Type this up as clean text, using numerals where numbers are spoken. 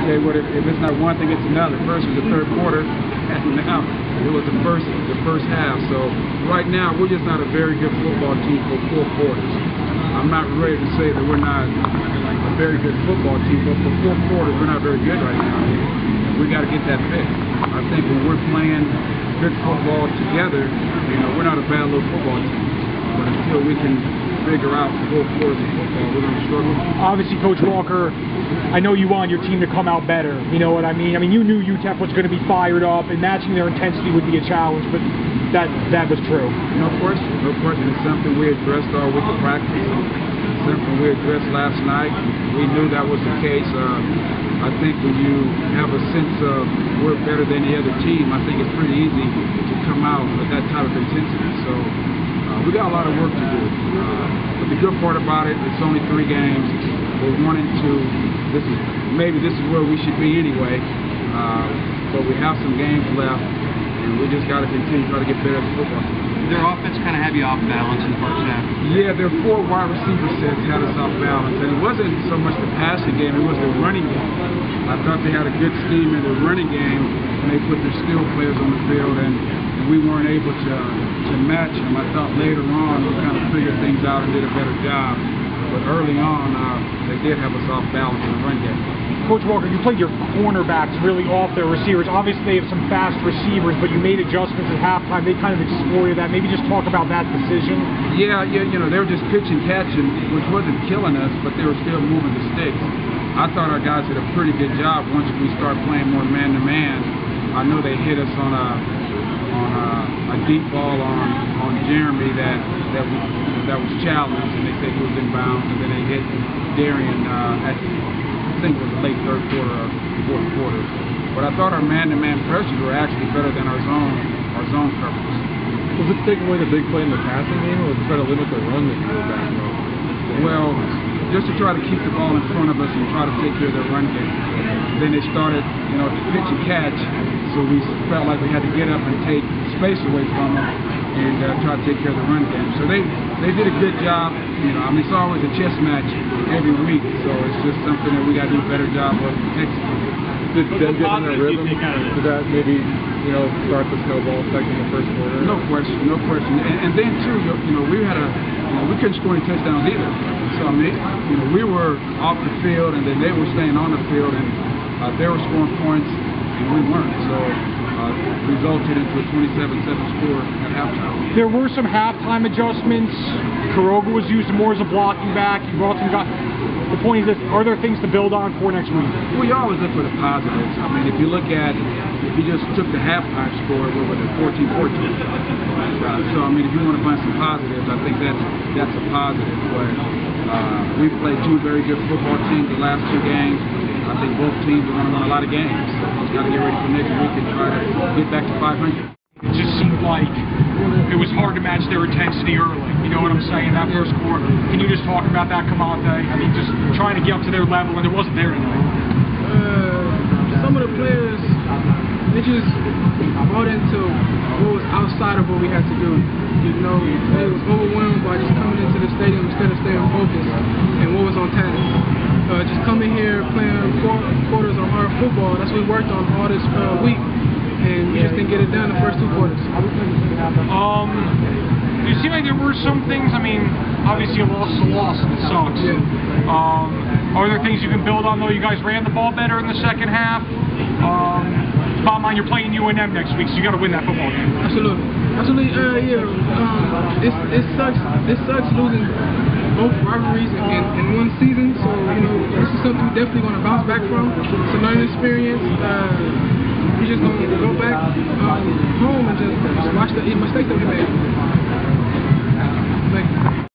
okay, what if it's not one thing, it's another. First was the third quarter, and now it was the first half. So right now, we're just not a very good football team for 4 quarters. I'm not ready to say that we're not a very good football team, but for 4 quarters, we're not very good right now. We got to get that fixed. I think when we're playing good football together, we're not a bad little football team. But until we can figure out 4 quarters of football, we're going to struggle. Obviously, Coach Walker, I know you want your team to come out better. You know what I mean? I mean, you knew UTEP was going to be fired up, and matching their intensity would be a challenge, but that was true. No question. It's something we addressed all week of practice. It's something we addressed last night. We knew that was the case. I think when you have a sense of we're better than the other team, I think it's pretty easy to come out with that type of intensity. So we got a lot of work to do. But the good part about it, it's only 3 games. We're 1-2. Maybe this is where we should be anyway. But we have some games left, and we just got to continue to try to get better at the football team. Their offense kind of had you off balance in the first half. Yeah, their 4 wide receiver sets had us off balance, and it wasn't so much the passing game, it was the running game. I thought they had a good scheme in the running game, and they put their skill players on the field, and we weren't able to match them. I thought later on we kind of figured things out and did a better job, but early on they did have us off balance in the run game. Coach Walker, you played your cornerbacks really off their receivers. Obviously, they have some fast receivers, but you made adjustments at halftime. They kind of exploited that. Maybe just talk about that decision. Yeah, they were just pitch and catching, which wasn't killing us, but they were still moving the sticks. I thought our guys did a pretty good job once we start playing more man-to-man. I know they hit us on a deep ball on Jeremy that was challenged, and they said he was in bounds, and then they hit Darian at I think it was the late 3rd quarter or 4th quarter. But I thought our man-to-man pressures were actually better than our zone coverage. Was it taking away the big play in the passing game, or was it trying to limit the run that you were back from? Well, just to try to keep the ball in front of us and try to take care of their run game. Then they started, to pitch and catch, so we felt like we had to get up and take space away from them and try to take care of the run game. So they did a good job. It's always a chess match every week, so it's just something that we got to do a better job of executing. Did them get in that rhythm? Did that maybe, start the snowball effect in the first quarter? No question. And then too, we had we couldn't score any touchdowns either. So we were off the field, and then they were staying on the field, and they were scoring points, and we weren't. So resulted into a 27-7 score at halftime. There were some halftime adjustments. Kuroga was used more as a blocking back. You brought some guys. The point is this: are there things to build on for next week? We always look for the positives. If you look at, if you just took the halftime score, what was it, 14-14? So if you want to find some positives, I think that's a positive. But we've played 2 very good football teams the last 2 games. I think both teams are going to win a lot of games. So we've got to get ready for next week and try to get back to 500. It just seemed like it was hard to match their intensity early. You know what I'm saying? That first quarter. Can you just talk about that, Kamante? Just trying to get up to their level, and it wasn't there tonight. Some of the players, they just bought into what was outside of what we had to do. They was overwhelmed by just coming into the stadium instead of staying focused and what was on task. Just coming here, playing 4 quarters of hard football. That's what we worked on all this week, and we just didn't get it done the first 2 quarters. Do you seem like there were some things? Obviously a loss is a loss, and it sucks. Yeah. Are there things you can build on, though? You guys ran the ball better in the second half. Bottom line, you're playing UNM next week, so you got to win that football game. Absolutely. It sucks losing both rivalries in one season. So this is something we're definitely going to bounce back from. It's a learning experience. We're just going to go back home and just watch the mistakes that we made.